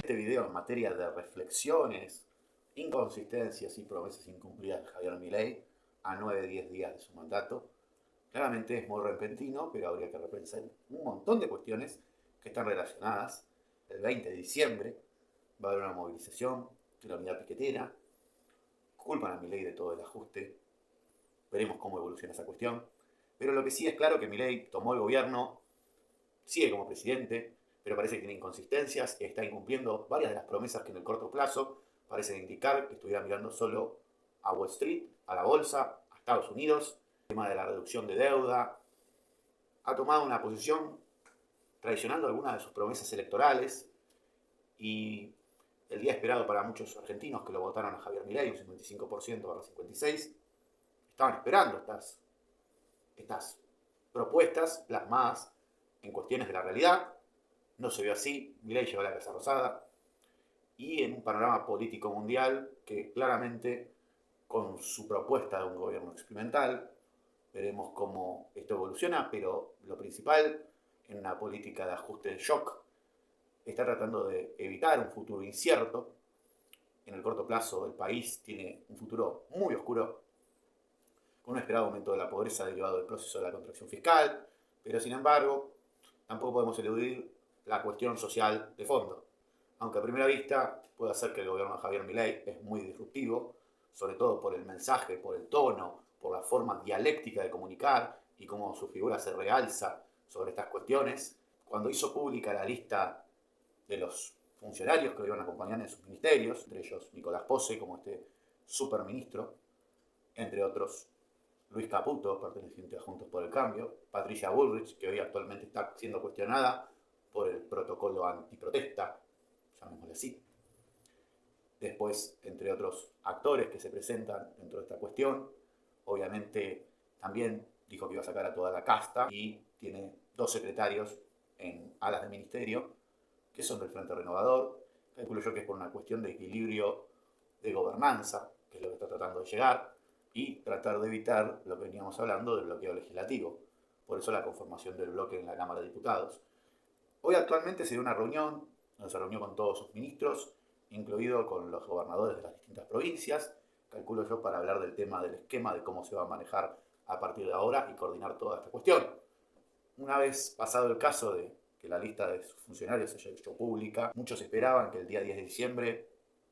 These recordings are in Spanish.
Este video en materia de reflexiones, inconsistencias y promesas incumplidas de Javier Milei a 9-10 días de su mandato, claramente es muy repentino, pero habría que repensar un montón de cuestiones que están relacionadas. El 20 de diciembre va a haber una movilización de la unidad piquetera, culpan a Milei de todo el ajuste, veremos cómo evoluciona esa cuestión, pero lo que sí es claro que Milei tomó el gobierno, sigue como presidente, pero parece que tiene inconsistencias, está incumpliendo varias de las promesas que en el corto plazo parecen indicar que estuviera mirando solo a Wall Street, a la bolsa, a Estados Unidos, el tema de la reducción de deuda. Ha tomado una posición traicionando algunas de sus promesas electorales y el día esperado para muchos argentinos que lo votaron a Javier Milei, un 55% a 56%, estaban esperando estas propuestas plasmadas en cuestiones de la realidad. No se vio así, Milei llegó a la Casa Rosada y en un panorama político mundial que claramente con su propuesta de un gobierno experimental, veremos cómo esto evoluciona, pero lo principal en una política de ajuste de shock está tratando de evitar un futuro incierto. En el corto plazo el país tiene un futuro muy oscuro, con un esperado aumento de la pobreza derivado del proceso de la contracción fiscal, pero sin embargo tampoco podemos eludir la cuestión social de fondo. Aunque a primera vista puede ser que el gobierno de Javier Milei es muy disruptivo, sobre todo por el mensaje, por el tono, por la forma dialéctica de comunicar y cómo su figura se realza sobre estas cuestiones. Cuando hizo pública la lista de los funcionarios que lo iban a acompañar en sus ministerios, entre ellos Nicolás Pose como este superministro, entre otros Luis Caputo, perteneciente a Juntos por el Cambio, Patricia Bullrich, que hoy actualmente está siendo cuestionada por el protocolo antiprotesta, llamémosle así. Después, entre otros actores que se presentan dentro de esta cuestión, obviamente también dijo que iba a sacar a toda la casta y tiene 2 secretarios en alas de ministerio que son del Frente Renovador. Calculo yo que es por una cuestión de equilibrio de gobernanza, que es lo que está tratando de llegar, y tratar de evitar lo que veníamos hablando del bloqueo legislativo. Por eso la conformación del bloque en la Cámara de Diputados. Hoy actualmente se dio una reunión, donde se reunió con todos sus ministros, incluido con los gobernadores de las distintas provincias, calculo yo, para hablar del tema del esquema de cómo se va a manejar a partir de ahora y coordinar toda esta cuestión. Una vez pasado el caso de que la lista de sus funcionarios se haya hecho pública, muchos esperaban que el día 10 de diciembre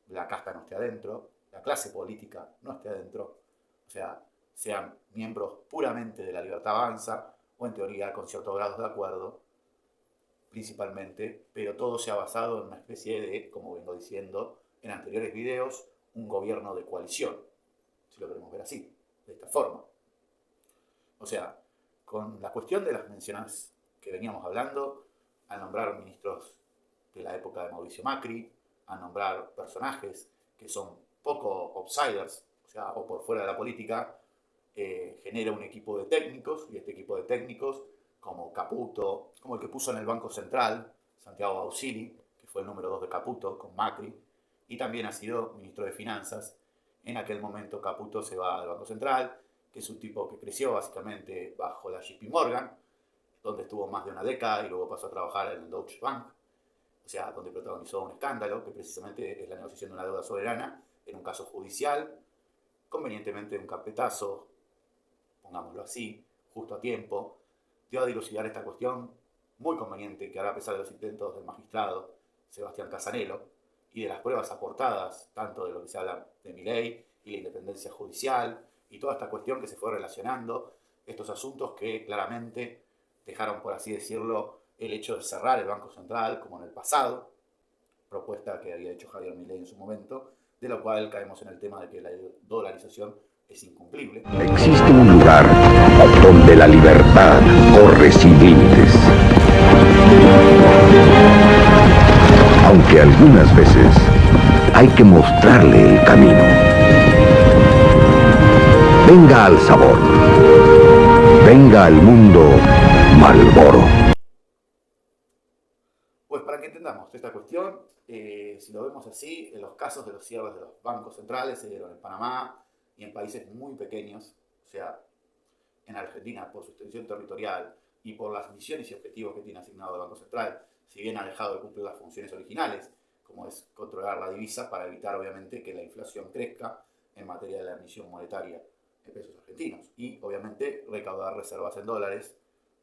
la casta no esté adentro, la clase política no esté adentro, o sea, sean miembros puramente de la Libertad Avanza o en teoría con ciertos grados de acuerdo, principalmente, pero todo se ha basado en una especie de, como vengo diciendo en anteriores videos, un gobierno de coalición, si lo queremos ver así, de esta forma. O sea, con la cuestión de las menciones que veníamos hablando, al nombrar ministros de la época de Mauricio Macri, a nombrar personajes que son poco outsiders, o sea, o por fuera de la política, genera un equipo de técnicos, y este equipo de técnicos, como Caputo, como el que puso en el Banco Central, Santiago Bausili, que fue el número 2 de Caputo con Macri, y también ha sido ministro de Finanzas. En aquel momento Caputo se va al Banco Central, que es un tipo que creció básicamente bajo la JP Morgan, donde estuvo más de una década y luego pasó a trabajar en el Deutsche Bank, o sea, donde protagonizó un escándalo que precisamente es la negociación de una deuda soberana en un caso judicial, convenientemente un carpetazo, pongámoslo así, justo a tiempo, dio a dilucidar esta cuestión muy conveniente que hará a pesar de los intentos del magistrado Sebastián Casanelo y de las pruebas aportadas, tanto de lo que se habla de Milei y la independencia judicial y toda esta cuestión que se fue relacionando, estos asuntos que claramente dejaron, por así decirlo, el hecho de cerrar el Banco Central como en el pasado, propuesta que había hecho Javier Milei en su momento, de lo cual caemos en el tema de que la dolarización es incumplible. Existe un lugar donde la libertad corre sin límites. Aunque algunas veces hay que mostrarle el camino. Venga al sabor. Venga al mundo Marlboro. Pues para que entendamos esta cuestión, si lo vemos así, en los casos de los cierres de los bancos centrales se dieron en Panamá y en países muy pequeños, o sea, en Argentina por su extensión territorial y por las misiones y objetivos que tiene asignado el Banco Central, si bien ha dejado de cumplir las funciones originales, como es controlar la divisa para evitar obviamente que la inflación crezca en materia de la emisión monetaria de pesos argentinos y obviamente recaudar reservas en dólares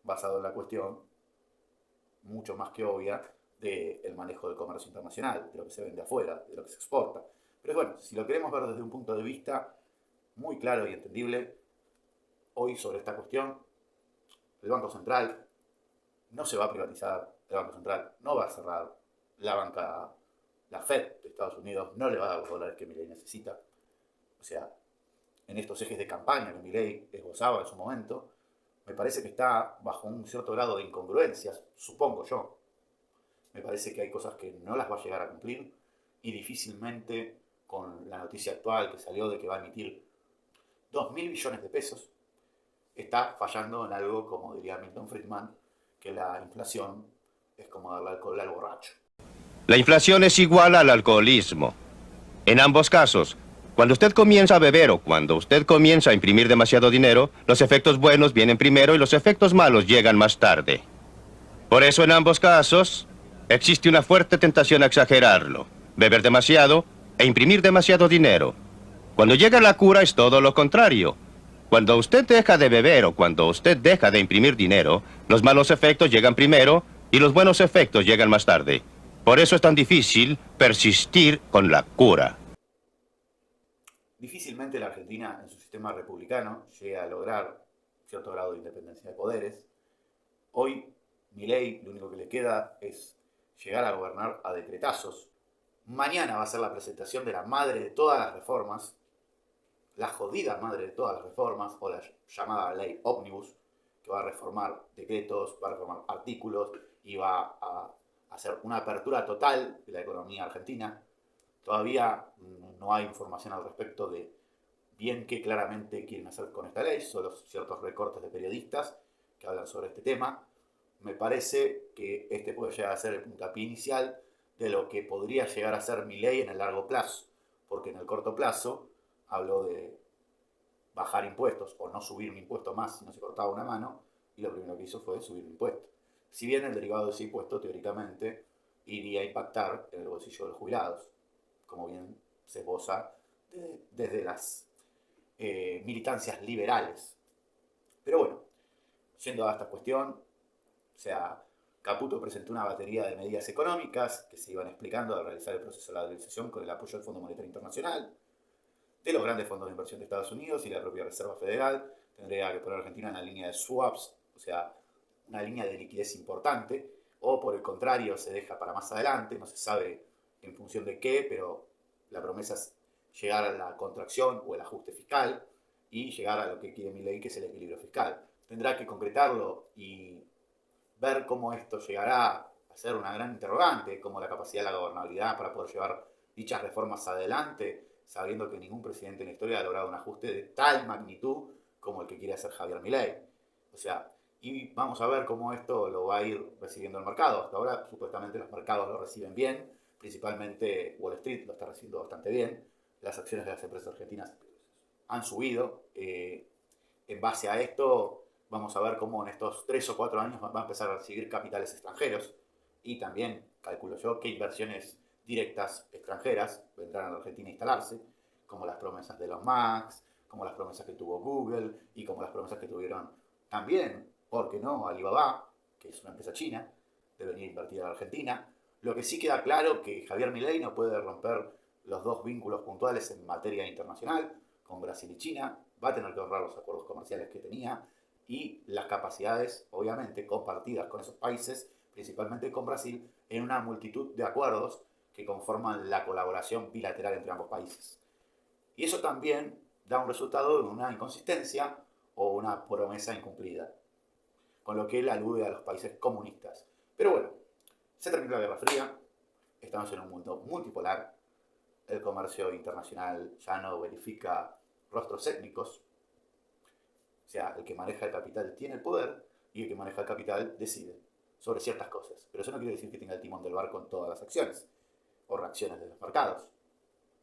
basado en la cuestión mucho más que obvia del manejo del comercio internacional, de lo que se vende afuera, de lo que se exporta. Pero bueno, si lo queremos ver desde un punto de vista muy claro y entendible, hoy sobre esta cuestión, el Banco Central no se va a privatizar, el Banco Central no va a cerrar la banca, la Fed de Estados Unidos no le va a dar los dólares que Milei necesita. O sea, en estos ejes de campaña que Milei esbozaba en su momento, me parece que está bajo un cierto grado de incongruencias, supongo yo. Me parece que hay cosas que no las va a llegar a cumplir y difícilmente con la noticia actual que salió de que va a emitir 2.000 billones de pesos, está fallando en algo, como diría Milton Friedman, que la inflación es como darle alcohol al borracho. La inflación es igual al alcoholismo. En ambos casos, cuando usted comienza a beber o cuando usted comienza a imprimir demasiado dinero, los efectos buenos vienen primero y los efectos malos llegan más tarde. Por eso en ambos casos existe una fuerte tentación a exagerarlo, beber demasiado e imprimir demasiado dinero. Cuando llega la cura es todo lo contrario. Cuando usted deja de beber o cuando usted deja de imprimir dinero, los malos efectos llegan primero y los buenos efectos llegan más tarde. Por eso es tan difícil persistir con la cura. Difícilmente la Argentina, en su sistema republicano, llega a lograr cierto grado de independencia de poderes. Hoy, Milei, lo único que le queda es llegar a gobernar a decretazos. Mañana va a ser la presentación de la madre de todas las reformas, la jodida madre de todas las reformas, o la llamada ley ómnibus, que va a reformar decretos, va a reformar artículos y va a hacer una apertura total de la economía argentina. Todavía no hay información al respecto de bien qué claramente quieren hacer con esta ley, solo ciertos recortes de periodistas que hablan sobre este tema. Me parece que este puede llegar a ser el puntapié inicial de lo que podría llegar a ser Milei en el largo plazo, porque en el corto plazo habló de bajar impuestos o no subir un impuesto más si no se cortaba una mano, y lo primero que hizo fue subir un impuesto. Si bien el derivado de ese impuesto, teóricamente, iría a impactar en el bolsillo de los jubilados, como bien se esboza desde las militancias liberales. Pero bueno, yendo a esta cuestión, o sea, Caputo presentó una batería de medidas económicas que se iban explicando al realizar el proceso de la dolarización con el apoyo del Fondo Monetario Internacional, de los grandes fondos de inversión de Estados Unidos y la propia Reserva Federal. Tendría que poner Argentina en la línea de swaps, o sea, una línea de liquidez importante, o por el contrario se deja para más adelante, no se sabe en función de qué, pero la promesa es llegar a la contracción o el ajuste fiscal y llegar a lo que quiere Milei, que es el equilibrio fiscal. Tendrá que concretarlo y ver cómo esto llegará a ser una gran interrogante, como la capacidad de la gobernabilidad para poder llevar dichas reformas adelante, sabiendo que ningún presidente en la historia ha logrado un ajuste de tal magnitud como el que quiere hacer Javier Milei. O sea, y vamos a ver cómo esto lo va a ir recibiendo el mercado. Hasta ahora, supuestamente, los mercados lo reciben bien, principalmente Wall Street lo está recibiendo bastante bien. Las acciones de las empresas argentinas han subido. En base a esto, vamos a ver cómo en estos 3 o 4 años va a empezar a recibir capitales extranjeros y también, calculo yo, qué inversiones directas extranjeras vendrán a la Argentina a instalarse, como las promesas de los Max, como las promesas que tuvo Google y como las promesas que tuvieron también, ¿por qué no?, Alibaba, que es una empresa china, de venir a invertir en la Argentina. Lo que sí queda claro que Javier Milei no puede romper los dos vínculos puntuales en materia internacional con Brasil y China, va a tener que honrar los acuerdos comerciales que tenía y las capacidades, obviamente, compartidas con esos países, principalmente con Brasil, en una multitud de acuerdos que conforman la colaboración bilateral entre ambos países. Y eso también da un resultado de una inconsistencia o una promesa incumplida, con lo que él alude a los países comunistas. Pero bueno, se terminó la Guerra Fría, estamos en un mundo multipolar, el comercio internacional ya no verifica rostros étnicos, o sea, el que maneja el capital tiene el poder y el que maneja el capital decide sobre ciertas cosas. Pero eso no quiere decir que tenga el timón del barco en todas las acciones o reacciones de los mercados.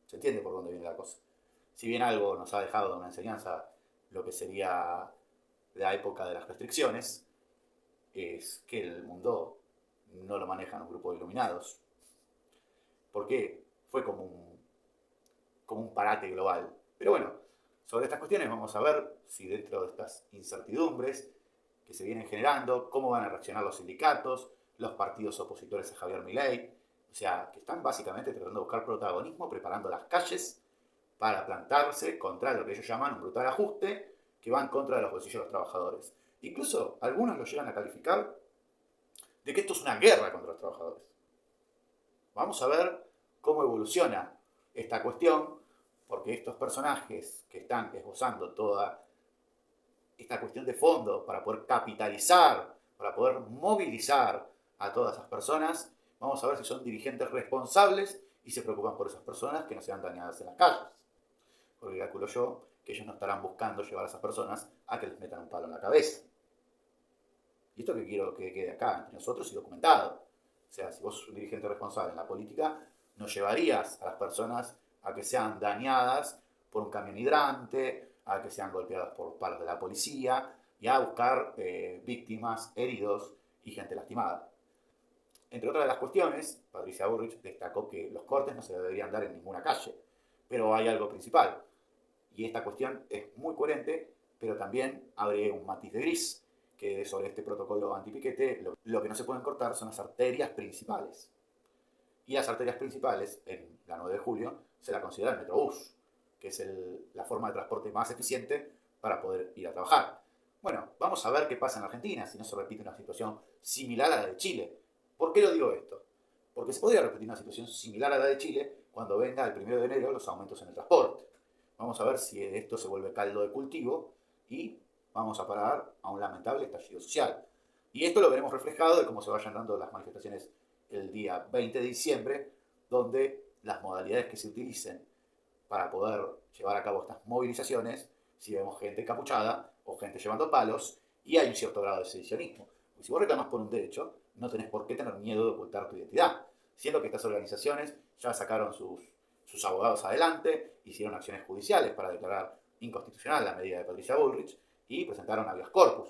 ¿Se entiende por dónde viene la cosa? Si bien algo nos ha dejado una enseñanza, lo que sería la época de las restricciones, es que el mundo no lo manejan un grupo de iluminados. porque fue como un parate global. Pero bueno, sobre estas cuestiones vamos a ver si dentro de estas incertidumbres que se vienen generando, cómo van a reaccionar los sindicatos, los partidos opositores a Javier Milei, o sea, que están básicamente tratando de buscar protagonismo, preparando las calles para plantarse contra lo que ellos llaman un brutal ajuste, que va en contra de los bolsillos de los trabajadores. Incluso algunos lo llegan a calificar de que esto es una guerra contra los trabajadores. Vamos a ver cómo evoluciona esta cuestión, porque estos personajes que están esbozando toda esta cuestión de fondo para poder capitalizar, para poder movilizar a todas esas personas, vamos a ver si son dirigentes responsables y se preocupan por esas personas que no sean dañadas en las calles. Porque calculo yo que ellos no estarán buscando llevar a esas personas a que les metan un palo en la cabeza. Y esto que quiero que quede acá entre nosotros y documentado. O sea, si vos sos un dirigente responsable en la política, no llevarías a las personas a que sean dañadas por un camión hidrante, a que sean golpeadas por palos de la policía y a buscar víctimas, heridos y gente lastimada. Entre otras de las cuestiones, Patricia Bullrich destacó que los cortes no se deberían dar en ninguna calle, pero hay algo principal, y esta cuestión es muy coherente, pero también abre un matiz de gris, que sobre este protocolo antipiquete lo que no se pueden cortar son las arterias principales. Y las arterias principales, en la 9 de julio, se la considera el Metrobús, que es la forma de transporte más eficiente para poder ir a trabajar. Bueno, vamos a ver qué pasa en Argentina, si no se repite una situación similar a la de Chile. ¿Por qué lo digo esto? Porque se podría repetir una situación similar a la de Chile cuando venga el 1 de enero los aumentos en el transporte. Vamos a ver si esto se vuelve caldo de cultivo y vamos a parar a un lamentable estallido social. Y esto lo veremos reflejado de cómo se vayan dando las manifestaciones el día 20 de diciembre, donde las modalidades que se utilicen para poder llevar a cabo estas movilizaciones, si vemos gente encapuchada o gente llevando palos, y hay un cierto grado de sedicionismo. Porque si vos reclamas por un derecho, no tenés por qué tener miedo de ocultar tu identidad. Siendo que estas organizaciones ya sacaron sus abogados adelante, hicieron acciones judiciales para declarar inconstitucional la medida de Patricia Bullrich y presentaron habeas corpus.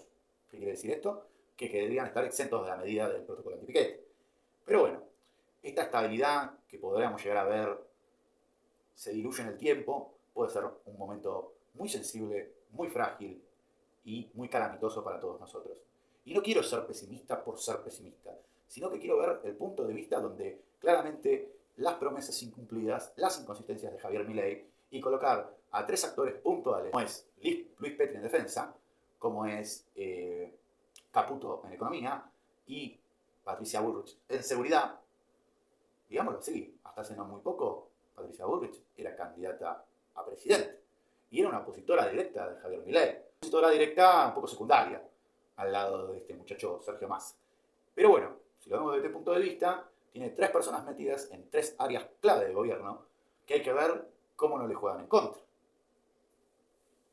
¿Qué quiere decir esto? Que deberían estar exentos de la medida del protocolo antipiquete. Pero bueno, esta estabilidad que podríamos llegar a ver se diluye en el tiempo, puede ser un momento muy sensible, muy frágil y muy calamitoso para todos nosotros. Y no quiero ser pesimista por ser pesimista, sino que quiero ver el punto de vista donde claramente las promesas incumplidas, las inconsistencias de Javier Milei, y colocar a 3 actores puntuales, como es Luis Petri en defensa, como es Caputo en economía y Patricia Bullrich en seguridad. Digámoslo así, hasta hace no muy poco, Patricia Bullrich era candidata a presidente y era una opositora directa de Javier Milei. Una opositora directa un poco secundaria al lado de este muchacho Sergio Massa. Pero bueno, si lo vemos desde este punto de vista, tiene 3 personas metidas en 3 áreas clave del gobierno que hay que ver cómo no le juegan en contra.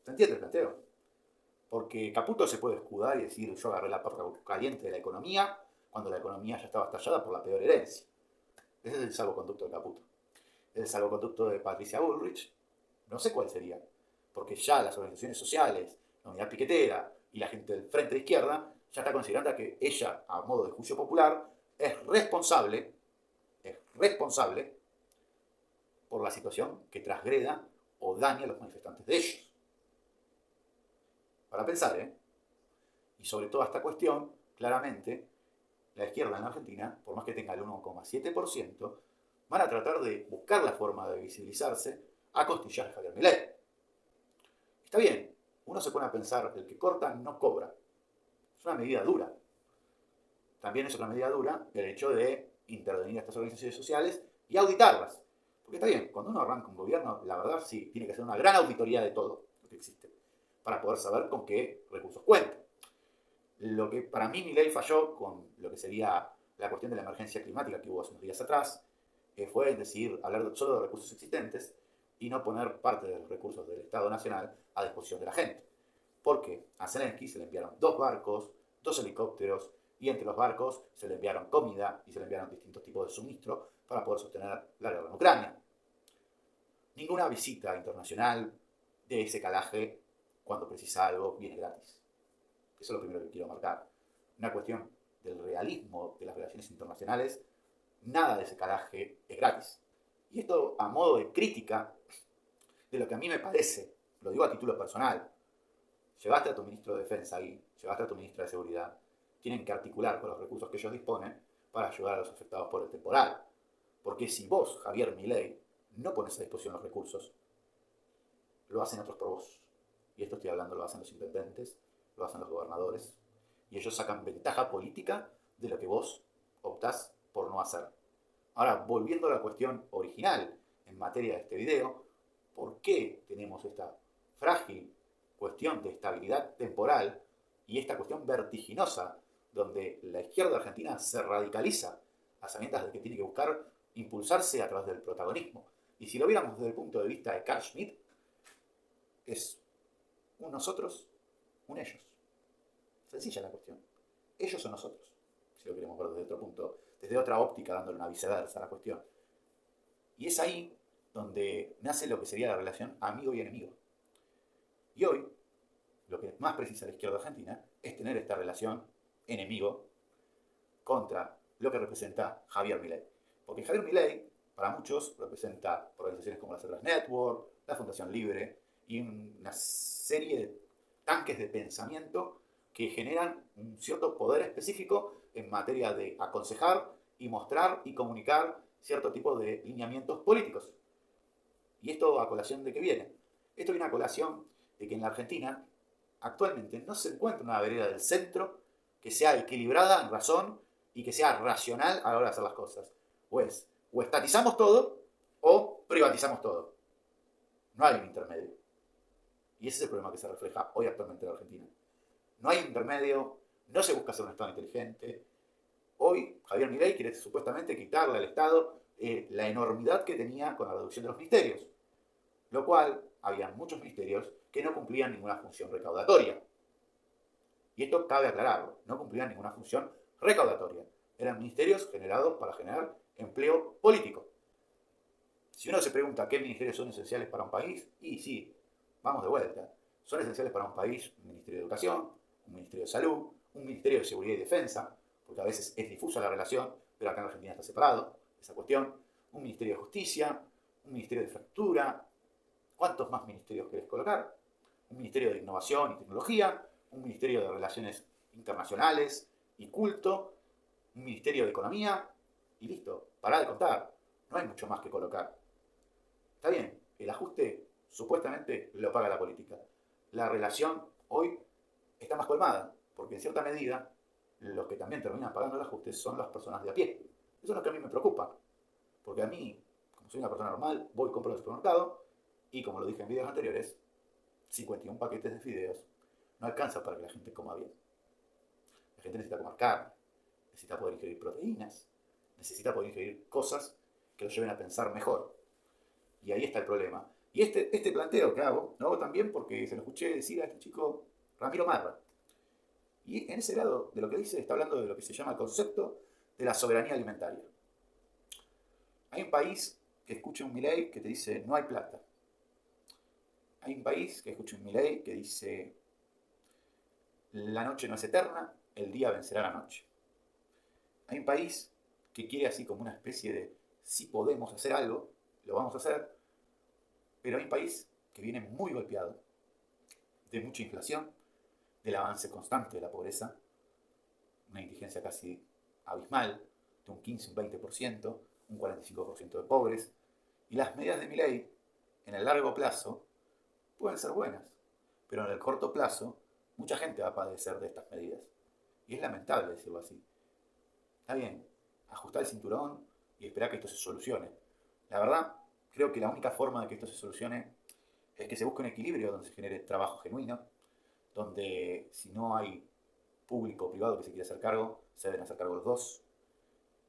¿Se entiende el planteo? Porque Caputo se puede escudar y decir yo agarré la papa caliente de la economía cuando la economía ya estaba estallada por la peor herencia. Ese es el salvoconducto de Caputo. El salvoconducto de Patricia Bullrich, no sé cuál sería, porque ya las organizaciones sociales, la unidad piquetera y la gente del frente de izquierda ya está considerando que ella, a modo de juicio popular, es responsable por la situación que transgreda o daña a los manifestantes de ellos. Para pensar, Y sobre toda esta cuestión, claramente, la izquierda en la Argentina, por más que tenga el 1,7%, van a tratar de buscar la forma de visibilizarse a costillas de Javier Milei. Está bien, uno se pone a pensar, el que corta no cobra. Es una medida dura. También es otra medida dura el hecho de intervenir a estas organizaciones sociales y auditarlas. Porque está bien, cuando uno arranca un gobierno, la verdad sí, tiene que hacer una gran auditoría de todo lo que existe, para poder saber con qué recursos cuenta. Lo que para mí Milei falló con lo que sería la cuestión de la emergencia climática que hubo hace unos días atrás, fue decidir hablar solo de recursos existentes y no poner parte de los recursos del Estado Nacional a disposición de la gente. Porque a Zelensky se le enviaron 2 barcos, 2 helicópteros, y entre los barcos se le enviaron comida y se le enviaron distintos tipos de suministro para poder sostener la guerra en Ucrania. Ninguna visita internacional de ese calaje, cuando precisa algo, viene gratis. Eso es lo primero que quiero marcar. Una cuestión del realismo de las relaciones internacionales, nada de ese calaje es gratis. Y esto a modo de crítica de lo que a mí me parece, lo digo a título personal, llevaste a tu ministro de Defensa ahí, llevaste a tu ministra de Seguridad, tienen que articular con los recursos que ellos disponen para ayudar a los afectados por el temporal. Porque si vos, Javier Milei, no pones a disposición los recursos, lo hacen otros por vos. Y esto estoy hablando, lo hacen los intendentes, lo hacen los gobernadores. Y ellos sacan ventaja política de lo que vos optás por no hacer. Ahora, volviendo a la cuestión original en materia de este video, ¿por qué tenemos esta frágil cuestión de estabilidad temporal y esta cuestión vertiginosa donde la izquierda argentina se radicaliza a sabiendas de que tiene que buscar impulsarse a través del protagonismo? Y si lo viéramos desde el punto de vista de Carl Schmitt, es un nosotros, un ellos. Sencilla la cuestión. Ellos o nosotros, si lo queremos ver desde otro punto, desde otra óptica, dándole una viceversa a la cuestión. Y es ahí donde nace lo que sería la relación amigo y enemigo. Y hoy, lo que más precisa la izquierda argentina es tener esta relación enemigo contra lo que representa Javier Milei. Porque Javier Milei, para muchos, representa organizaciones como las Atlas Network, la Fundación Libre y una serie de tanques de pensamiento que generan un cierto poder específico en materia de aconsejar y mostrar y comunicar cierto tipo de lineamientos políticos. ¿Y esto a colación de qué viene? Esto viene a colación de que en la Argentina actualmente no se encuentra una vereda del centro que sea equilibrada en razón y que sea racional a la hora de hacer las cosas. O estatizamos todo o privatizamos todo. No hay un intermedio. Y ese es el problema que se refleja hoy actualmente en la Argentina. No hay intermedio, no se busca ser un Estado inteligente. Hoy Javier Milei quiere supuestamente quitarle al Estado la enormidad que tenía con la reducción de los ministerios, lo cual había muchos ministerios que no cumplían ninguna función recaudatoria. Y esto cabe aclararlo, no cumplían ninguna función recaudatoria. Eran ministerios generados para generar empleo político. Si uno se pregunta qué ministerios son esenciales para un país, y sí, vamos de vuelta. Son esenciales para un país un Ministerio de Educación, un Ministerio de Salud, un Ministerio de Seguridad y Defensa, porque a veces es difusa la relación, pero acá en Argentina está separado esa cuestión, un Ministerio de Justicia, un Ministerio de Infraestructura. ¿Cuántos más ministerios querés colocar? Un Ministerio de Innovación y Tecnología, un Ministerio de Relaciones Internacionales y Culto, un Ministerio de Economía, y listo, pará de contar. No hay mucho más que colocar. Está bien, el ajuste supuestamente lo paga la política. La relación hoy está más colmada, porque en cierta medida los que también terminan pagando el ajuste son las personas de a pie. Eso es lo que a mí me preocupa, porque a mí, como soy una persona normal, voy y compro en el supermercado y, como lo dije en videos anteriores, 51 paquetes de fideos no alcanza para que la gente coma bien. La gente necesita comer carne, necesita poder ingerir proteínas, necesita poder ingerir cosas que lo lleven a pensar mejor. Y ahí está el problema. Y este planteo que hago, lo hago también porque se lo escuché decir a este chico Ramiro Marra. Y en ese grado de lo que dice está hablando de lo que se llama el concepto de la soberanía alimentaria. Hay un país que escucha un Milei que te dice no hay plata. Hay un país que escucha un Milei que dice la noche no es eterna, el día vencerá la noche. Hay un país que quiere así como una especie de si podemos hacer algo, lo vamos a hacer, pero hay un país que viene muy golpeado de mucha inflación, del avance constante de la pobreza, una indigencia casi abismal, de un 15, un 20%, un 45% de pobres, y las medidas de Milei en el largo plazo pueden ser buenas, pero en el corto plazo mucha gente va a padecer de estas medidas. Y es lamentable decirlo así. Está bien, ajustar el cinturón y esperar que esto se solucione. La verdad, creo que la única forma de que esto se solucione es que se busque un equilibrio donde se genere trabajo genuino, donde si no hay público o privado que se quiera hacer cargo, se deben hacer cargo los dos,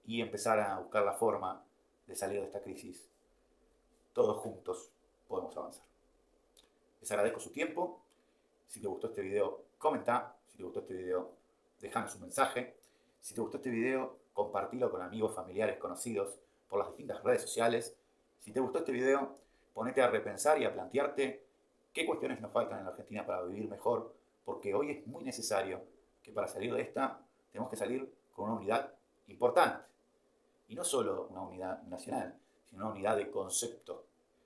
y empezar a buscar la forma de salir de esta crisis. Todos juntos podemos avanzar. Les agradezco su tiempo. Si te gustó este video, comenta. Si te gustó este video, dejanos un mensaje. Si te gustó este video, compartilo con amigos, familiares, conocidos por las distintas redes sociales. Si te gustó este video, ponete a repensar y a plantearte qué cuestiones nos faltan en la Argentina para vivir mejor, porque hoy es muy necesario que para salir de esta tenemos que salir con una unidad importante. Y no solo una unidad nacional, sino una unidad de concepto,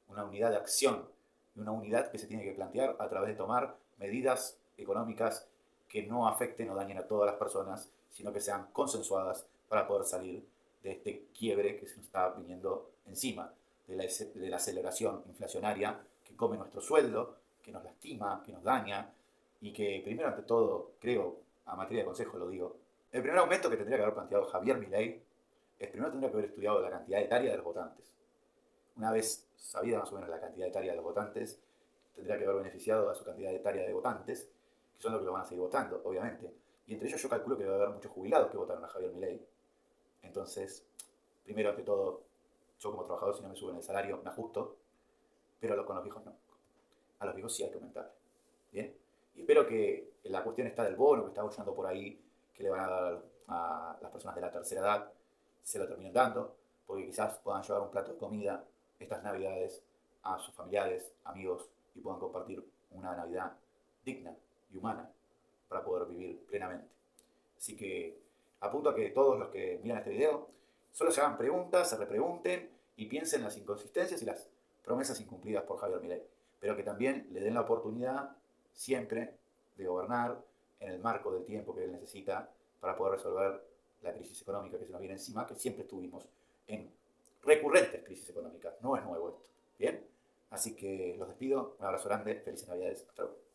una unidad de acción y una unidad que se tiene que plantear a través de tomar medidas económicas que no afecten o dañen a todas las personas, sino que sean consensuadas para poder salir de este quiebre que se nos está viniendo encima, de la aceleración inflacionaria que come nuestro sueldo, que nos lastima, que nos daña, y que primero ante todo, creo, a materia de consejo lo digo, el primer aumento que tendría que haber planteado Javier Milei es primero tendría que haber estudiado la cantidad etaria de los votantes. Una vez sabida más o menos la cantidad etaria de los votantes, tendría que haber beneficiado a su cantidad etaria de votantes, que son los que lo van a seguir votando, obviamente. Y entre ellos yo calculo que va a haber muchos jubilados que votaron a Javier Milei. Entonces, primero ante todo, yo como trabajador, si no me suben el salario, me ajusto, pero con los viejos no. A los viejos sí hay que aumentar. ¿Bien? Y espero que la cuestión está del bono que está oyendo por ahí, que le van a dar a las personas de la tercera edad, se lo terminen dando, porque quizás puedan llevar un plato de comida estas navidades a sus familiares, amigos, y puedan compartir una Navidad digna y humana para poder vivir plenamente. Así que apunto a que todos los que miran este video solo se hagan preguntas, se repregunten y piensen en las inconsistencias y las promesas incumplidas por Javier Milei, pero que también le den la oportunidad siempre de gobernar en el marco del tiempo que él necesita para poder resolver la crisis económica que se nos viene encima, que siempre estuvimos en recurrentes crisis económicas. No es nuevo esto. ¿Bien? Así que los despido. Un abrazo grande. Felices Navidades. Hasta luego.